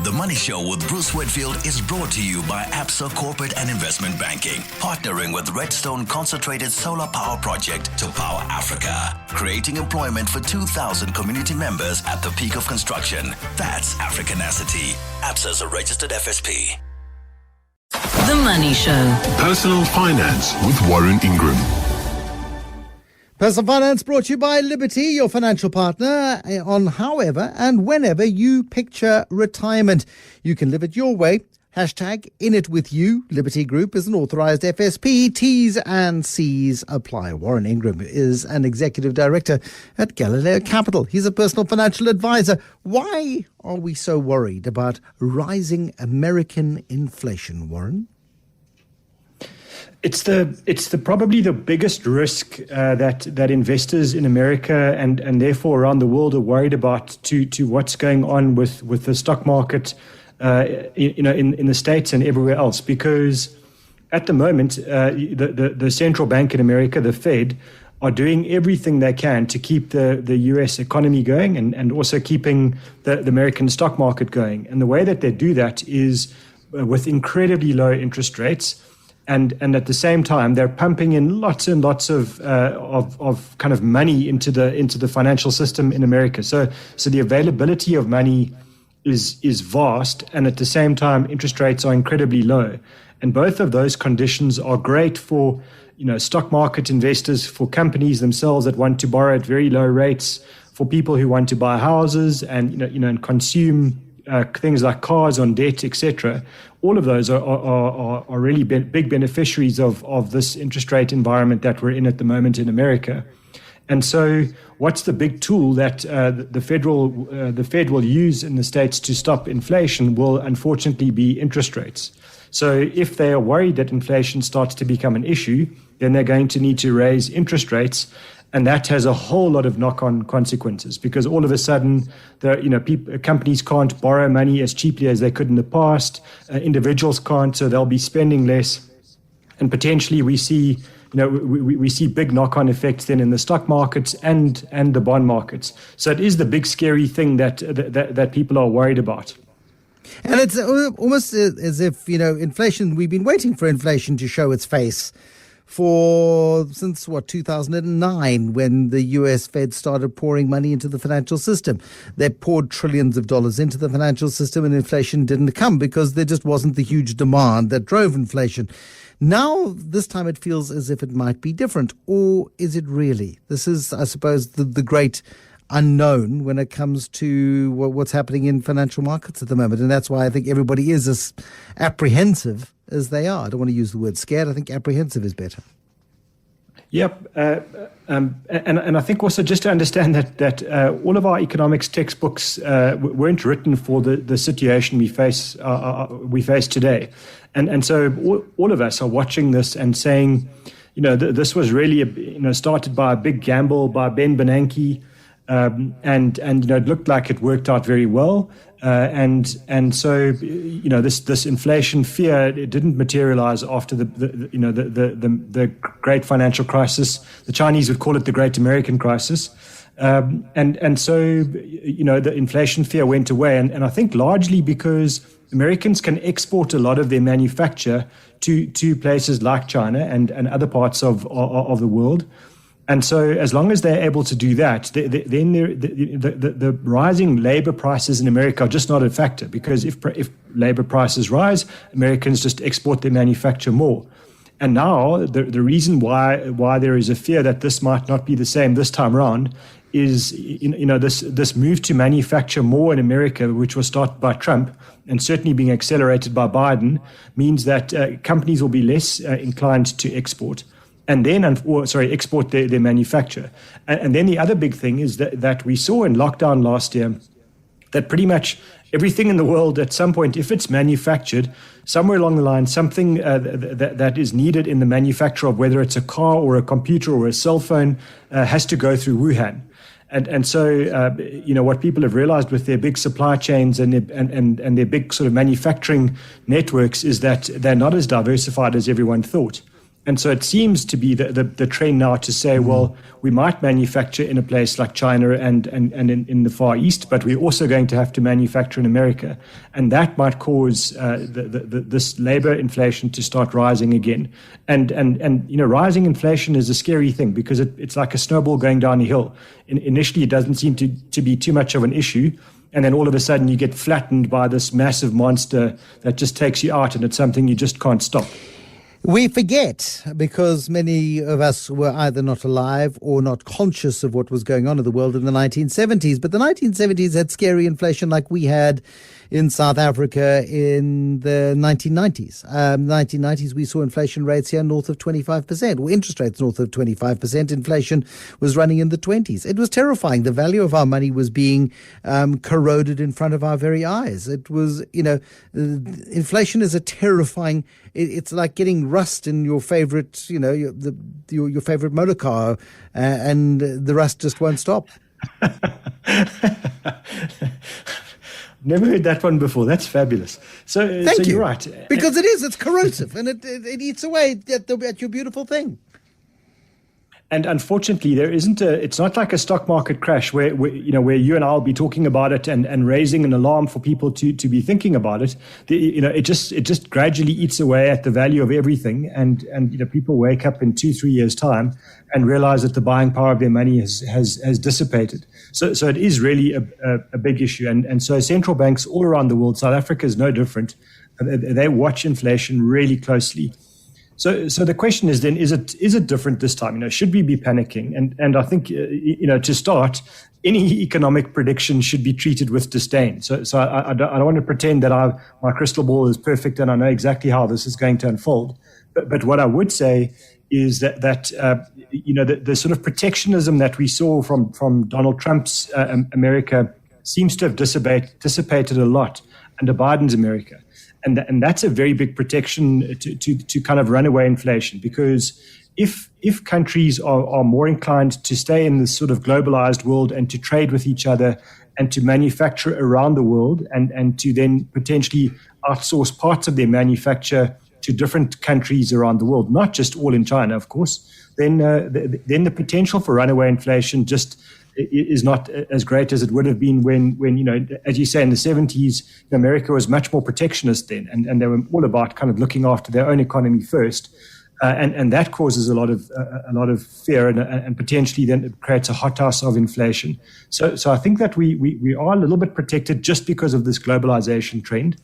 The Money Show with Bruce Whitfield is brought to you by Absa Corporate and Investment Banking, partnering with Redstone Concentrated Solar Power Project to power Africa, creating employment for 2,000 community members at the peak of construction. That's Africanacity. Absa's a registered FSP. The Money Show. Personal Finance with Warren Ingram. Personal Finance brought to you by Liberty, your financial partner, on however and whenever you picture retirement. You can live it your way. Hashtag in it with you. Liberty Group is an authorised FSP. T's and C's apply. Warren Ingram is an executive director at Galileo Capital. He's a personal financial advisor. Why are we so worried about rising American inflation, Warren? It's probably the biggest risk that investors in America and therefore around the world are worried about to what's going on with the stock market, in the States and everywhere else. Because at the moment, the central bank in America, the Fed, are doing everything they can to keep the U.S. economy going and also keeping the American stock market going. And the way that they do that is with incredibly low interest rates. And at the same time, they're pumping in lots and lots of kind of money into the financial system in America. So the availability of money is vast, and at the same time, interest rates are incredibly low. And both of those conditions are great for stock market investors, for companies themselves that want to borrow at very low rates, for people who want to buy houses and and consume things like cars on debt, etc. All of those are really big beneficiaries of this interest rate environment that we're in at the moment in America. And so what's the big tool that the Fed will use in the States to stop inflation will unfortunately be interest rates. So if they are worried that inflation starts to become an issue, then they're going to need to raise interest rates. And that has a whole lot of knock-on consequences, because all of a sudden, companies can't borrow money as cheaply as they could in the past. Individuals can't, so they'll be spending less. And potentially we see, we see big knock-on effects then in the stock markets and the bond markets. So it is the big scary thing that people are worried about. And it's almost as if, inflation, we've been waiting for inflation to show its face since 2009, when the US Fed started pouring money into the financial system. They poured trillions of dollars into the financial system, and inflation didn't come because there just wasn't the huge demand that drove inflation. Now, this time it feels as if it might be different. Or is it really? This is, I suppose, the great unknown when it comes to what's happening in financial markets at the moment. And that's why I think everybody is as apprehensive as they are. I don't want to use the word scared. I think apprehensive is better. Yep. And I think also just to understand that all of our economics textbooks weren't written for the situation we face today. And so all of us are watching this and saying, this was really, started by a big gamble by Ben Bernanke. And it looked like it worked out very well. And so this inflation fear, it didn't materialize after the great financial crisis. The Chinese would call it the Great American Crisis. And so the inflation fear went away, and I think largely because Americans can export a lot of their manufacture to places like China and other parts of the world. And so as long as they're able to do that, then the rising labor prices in America are just not a factor, because if labor prices rise, Americans just export their manufacture more. And now the reason why there is a fear that this might not be the same this time around is this move to manufacture more in America, which was started by Trump and certainly being accelerated by Biden, means that companies will be less inclined to export. And then, export their manufacture. And then the other big thing is that we saw in lockdown last year that pretty much everything in the world at some point, if it's manufactured, somewhere along the line, something that is needed in the manufacture of whether it's a car or a computer or a cell phone has to go through Wuhan. And so, what people have realized with their big supply chains and their big sort of manufacturing networks is that they're not as diversified as everyone thought. And so it seems to be the trend now to say, well, we might manufacture in a place like China and in the Far East, but we're also going to have to manufacture in America. And that might cause this labor inflation to start rising again. And rising inflation is a scary thing because it's like a snowball going down a hill. Initially, it doesn't seem to be too much of an issue. And then all of a sudden you get flattened by this massive monster that just takes you out, and it's something you just can't stop. We forget because many of us were either not alive or not conscious of what was going on in the world in the 1970s. But the 1970s had scary inflation like we had in South Africa in the 1990s. 1990s, we saw inflation rates here north of 25%, or interest rates north of 25%. Inflation was running in the 20s. It was terrifying. The value of our money was being corroded in front of our very eyes. It was, inflation is a terrifying. It's like getting rust in your favorite, your favorite motor car, and the rust just won't stop. Never heard that one before. That's fabulous. Thank you. You're right. Because it's corrosive and it eats away at your beautiful thing. And unfortunately, it's not like a stock market crash where you and I'll be talking about it and raising an alarm for people to be thinking about it. It just gradually eats away at the value of everything. And people wake up in 2-3 years time and realize that the buying power of their money has dissipated. So it is really a big issue. And so central banks all around the world, South Africa is no different. They watch inflation really closely. So the question is then, is it different this time? Should we be panicking? And I think, to start, any economic prediction should be treated with disdain. So I don't want to pretend that my crystal ball is perfect and I know exactly how this is going to unfold. But what I would say is that the sort of protectionism that we saw from Donald Trump's America seems to have dissipated a lot under Biden's America. And that's a very big protection to kind of runaway inflation, because if countries are more inclined to stay in this sort of globalized world and to trade with each other and to manufacture around the world and to then potentially outsource parts of their manufacture to different countries around the world, not just all in China, of course, then the potential for runaway inflation just is not as great as it would have been when as you say, in the 70s, America was much more protectionist then, and they were all about kind of looking after their own economy first, and that causes a lot of fear and potentially then it creates a hothouse of inflation. So I think that we are a little bit protected just because of this globalization trend.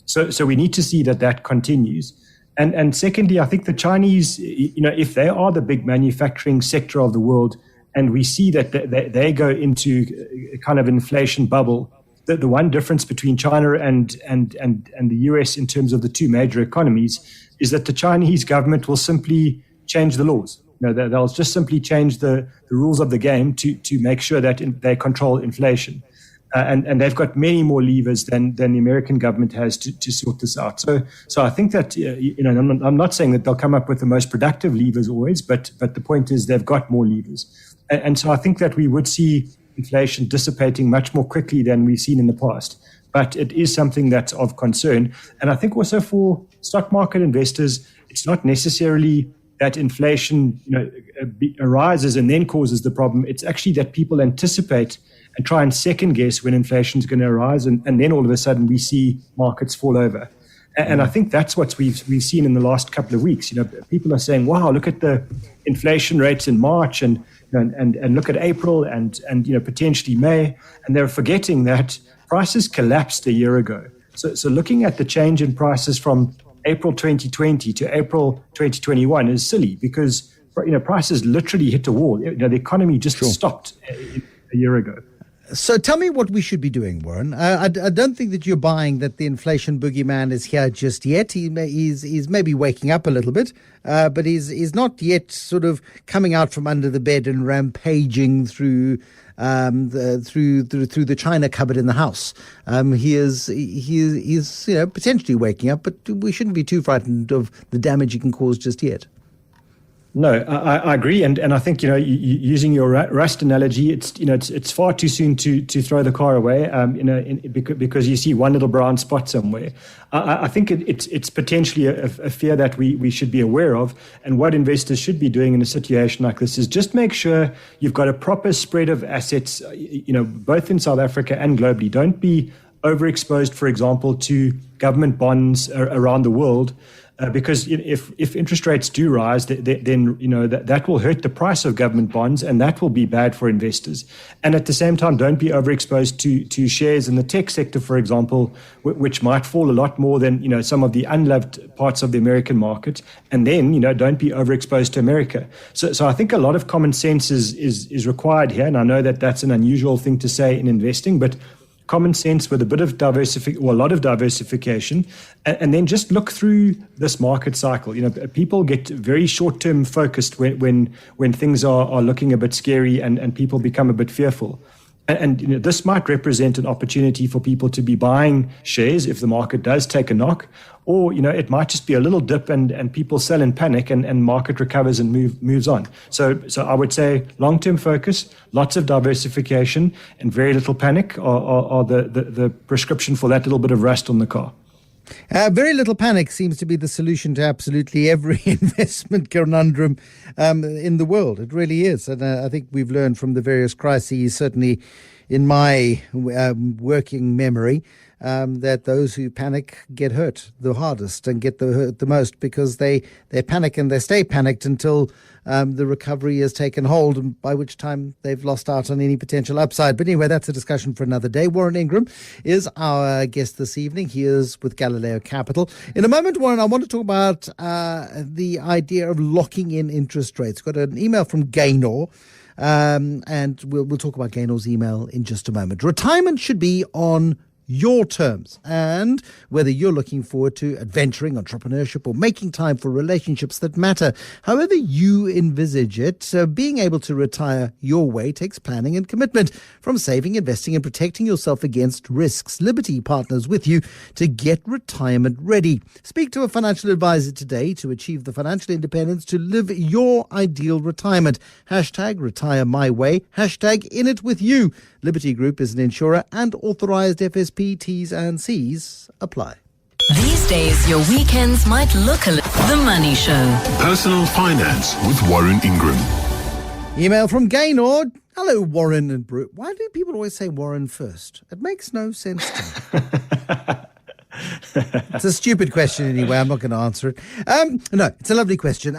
So we need to see that continues. And secondly, I think the Chinese, if they are the big manufacturing sector of the world, and we see that they go into a kind of inflation bubble. The one difference between China and the US in terms of the two major economies is that the Chinese government will simply change the laws. They'll just simply change the rules of the game to make sure that they control inflation. And they've got many more levers than the American government has to sort this out. So I think that, I'm not saying that they'll come up with the most productive levers always, but the point is they've got more levers. And so I think that we would see inflation dissipating much more quickly than we've seen in the past. But it is something that's of concern. And I think also for stock market investors, it's not necessarily that inflation arises and then causes the problem. It's actually that people anticipate and try and second guess when inflation is going to arise. And then all of a sudden we see markets fall over. And I think that's what we've seen in the last couple of weeks. People are saying, wow, look at the inflation rates in March and look at April and potentially May. And they're forgetting that prices collapsed a year ago. So looking at the change in prices from April 2020 to April 2021 is silly because prices literally hit a wall. The economy just stopped a year ago. So tell me what we should be doing, Warren. I don't think that you're buying that the inflation boogeyman is here just yet. He's maybe waking up a little bit, but he's not yet sort of coming out from under the bed and rampaging through the china cupboard in the house. He is potentially waking up, but we shouldn't be too frightened of the damage he can cause just yet. No, I agree, and I think using your rust analogy, it's far too soon to throw the car away. Because you see one little brown spot somewhere. I think it's potentially a fear that we should be aware of, and what investors should be doing in a situation like this is just make sure you've got a proper spread of assets, both in South Africa and globally. Don't be overexposed, for example, to government bonds around the world. Because if interest rates do rise, then that will hurt the price of government bonds, and that will be bad for investors. And at the same time, don't be overexposed to shares in the tech sector, for example, which might fall a lot more than some of the unloved parts of the American market. And then don't be overexposed to America. So I think a lot of common sense is required here, and I know that that's an unusual thing to say in investing, but common sense with a bit of a lot of diversification, and then just look through this market cycle. People get very short-term focused when things are looking a bit scary and people become a bit fearful. And this might represent an opportunity for people to be buying shares if the market does take a knock, or it might just be a little dip and people sell in panic and market recovers and moves on. So I would say long-term focus, lots of diversification, and very little panic are the prescription for that little bit of rust on the car. Very little panic seems to be the solution to absolutely every investment conundrum in the world. It really is. And I think we've learned from the various crises, certainly in my working memory, that those who panic get hurt the hardest and get hurt the most, because they panic and they stay panicked until the recovery has taken hold, and by which time they've lost out on any potential upside. But anyway, that's a discussion for another day. Warren Ingram is our guest this evening. He is with Galileo Capital. In a moment, Warren, I want to talk about the idea of locking in interest rates. Got an email from Gaynor. And we'll talk about Gaynor's email in just a moment. Retirement should be on your terms, and whether you're looking forward to adventuring, entrepreneurship, or making time for relationships that matter. However you envisage it, being able to retire your way takes planning and commitment. From saving, investing, and protecting yourself against risks, Liberty partners with you to get retirement ready. Speak to a financial advisor today to achieve the financial independence to live your ideal retirement. #Retire My Way. #In it with you. Liberty Group is an insurer and authorized FSP. T's and C's apply. These days, your weekends might look a little. The Money Show. Personal Finance with Warren Ingram. Email from Gaynor. Hello, Warren and Bruce. Why do people always say Warren first? It makes no sense to me. It's a stupid question anyway. I'm not going to answer it. No, it's a lovely question.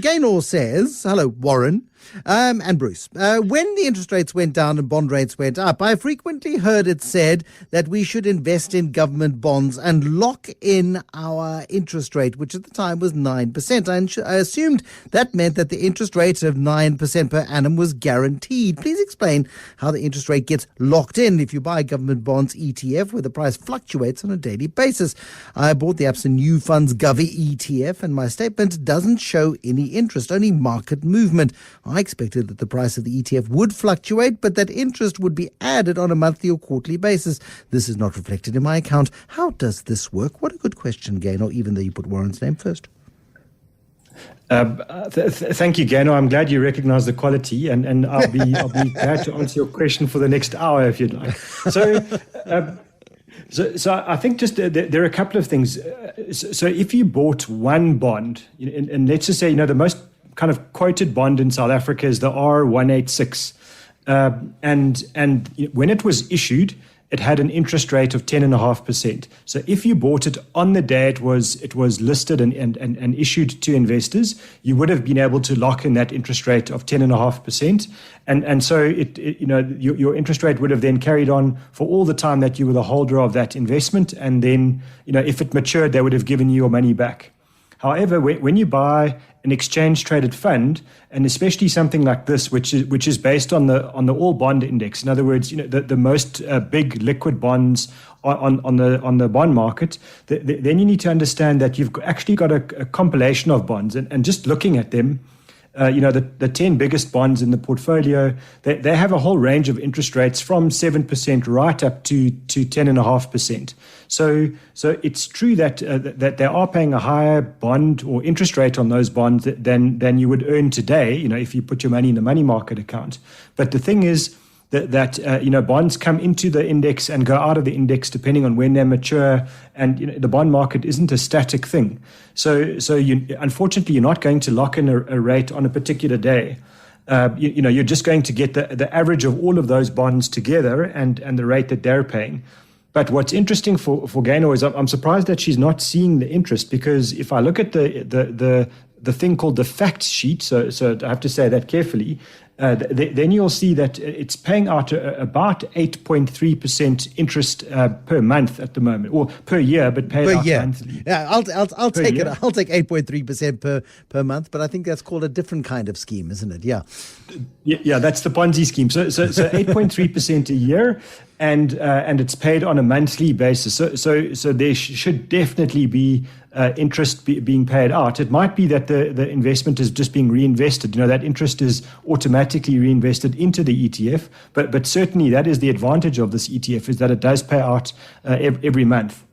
Gaynor says, hello, Warren. And Bruce, when the interest rates went down and bond rates went up, I frequently heard it said that we should invest in government bonds and lock in our interest rate, which at the time was 9%. I assumed that meant that the interest rate of 9% per annum was guaranteed. Please explain how the interest rate gets locked in if you buy government bonds ETF, where the price fluctuates on a daily basis. I bought the Absa New Funds Govy ETF, and my statement doesn't show any interest, only market movement. I expected that the price of the ETF would fluctuate, but that interest would be added on a monthly or quarterly basis. This is not reflected in my account. How does this work? What a good question, Gaynor, even though you put Warren's name first. Thank you, Gaynor. I'm glad you recognize the quality, and I'll be glad to answer your question for the next hour if you'd like. So I think just there are a couple of things. So if you bought one bond, and let's just say, the most kind of quoted bond in South Africa is the R186. And when it was issued, it had an interest rate of 10.5%. So if you bought it on the day it was listed and issued to investors, you would have been able to lock in that interest rate of 10.5%. And so your interest rate would have then carried on for all the time that you were the holder of that investment. And then, if it matured, they would have given you your money back. However, when you buy an exchange-traded fund, and especially something like this, which is based on the all bond index, in other words, the most big liquid bonds on the bond market, then you need to understand that you've actually got a compilation of bonds, and just looking at them, the 10 biggest bonds in the portfolio, they have a whole range of interest rates from 7% right up to 10.5%. So it's true that they are paying a higher bond or interest rate on those bonds than you would earn today, if you put your money in the money market account. But the thing is that bonds come into the index and go out of the index depending on when they mature, and the bond market isn't a static thing. So unfortunately, you're not going to lock in a rate on a particular day. You're just going to get the average of all of those bonds together and the rate that they're paying. But what's interesting for Gaynor is I'm surprised that she's not seeing the interest, because if I look at the thing called the fact sheet, so I have to say that carefully, then you'll see that it's paying out about 8.3% interest per month at the moment, or per year, but paid out monthly. Yeah, I'll take it. I'll take 8.3% per month, but I think that's called a different kind of scheme, isn't it? Yeah. Yeah, that's the Ponzi scheme. So 8.3% a year, and it's paid on a monthly basis. So there should definitely be interest being paid out. It might be that the investment is just being reinvested. That interest is automatically reinvested into the ETF. But certainly that is the advantage of this ETF, is that it does pay out every month.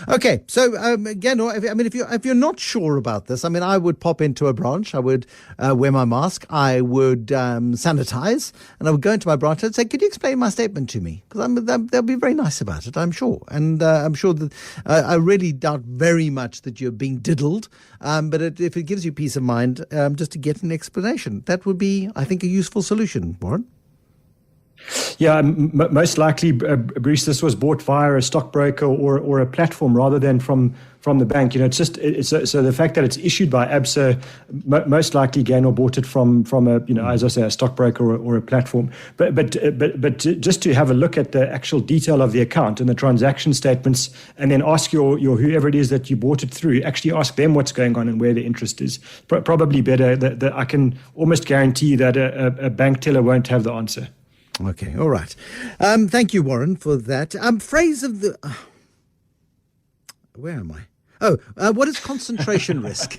Okay, so again, if you're not sure about this, I would pop into a branch. I would wear my mask. I would sanitize, and I would go into my branch and say, "Could you explain my statement to me?" Because they'll be very nice about it, I'm sure. And I'm sure that I really doubt very much that you're being diddled. But if it gives you peace of mind, just to get an explanation, that would be, I think, a useful solution, Warren. Yeah, most likely, Bruce, this was bought via a stockbroker or a platform rather than from the bank. So the fact that it's issued by ABSA, most likely Gaynor bought it from a as I say, a stockbroker or a platform. But just to have a look at the actual detail of the account and the transaction statements, and then ask your whoever it is that you bought it through, actually ask them what's going on and where the interest is. Probably better. I can almost guarantee that a bank teller won't have the answer. Okay, all right. Thank you, Warren, for that. Phrase of the... where am I? Oh, what is concentration risk?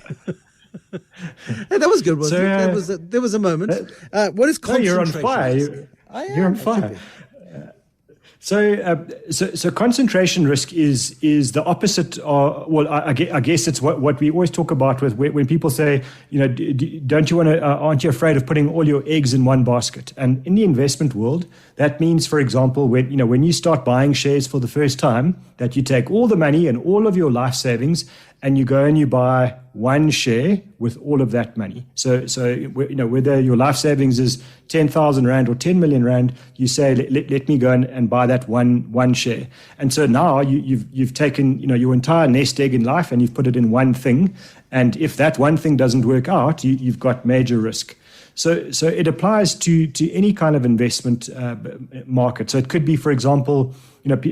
That was good, wasn't it? There was a moment. What is concentration risk? You're on fire. You're on fire. So concentration risk is the opposite. I guess it's what we always talk about with when people say, don't you want to? Aren't you afraid of putting all your eggs in one basket? And in the investment world, that means, for example, when you start buying shares for the first time, that you take all the money and all of your life savings, and you go and you buy one share with all of that money. So whether your life savings is 10,000 Rand or 10 million Rand, you say, let me go and buy that one share. And so now you've taken your entire nest egg in life and you've put it in one thing. And if that one thing doesn't work out, you've got major risk. So it applies to any kind of investment market. So it could be, for example,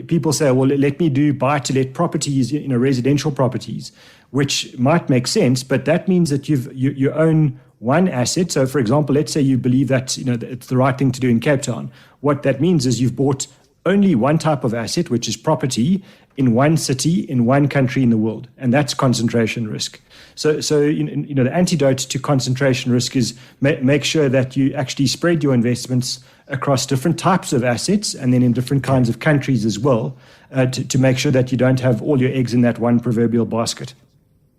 people say, well, let me do buy-to-let properties, residential properties, which might make sense, but that means that you own one asset. So, for example, let's say you believe that it's the right thing to do in Cape Town. What that means is you've bought only one type of asset, which is property, in one city, in one country in the world, and that's concentration risk. So the antidote to concentration risk is make sure that you actually spread your investments across different types of assets and then in different kinds of countries as well, to make sure that you don't have all your eggs in that one proverbial basket.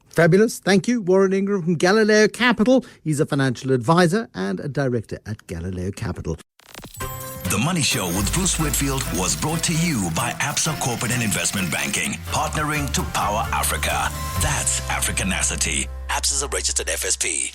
Fabulous. Thank you. Warren Ingram from Galileo Capital. He's a financial advisor and a director at Galileo Capital. The Money Show with Bruce Whitfield was brought to you by Absa Corporate and Investment Banking, partnering to power Africa. That's Africanacity. Absa is a registered FSP.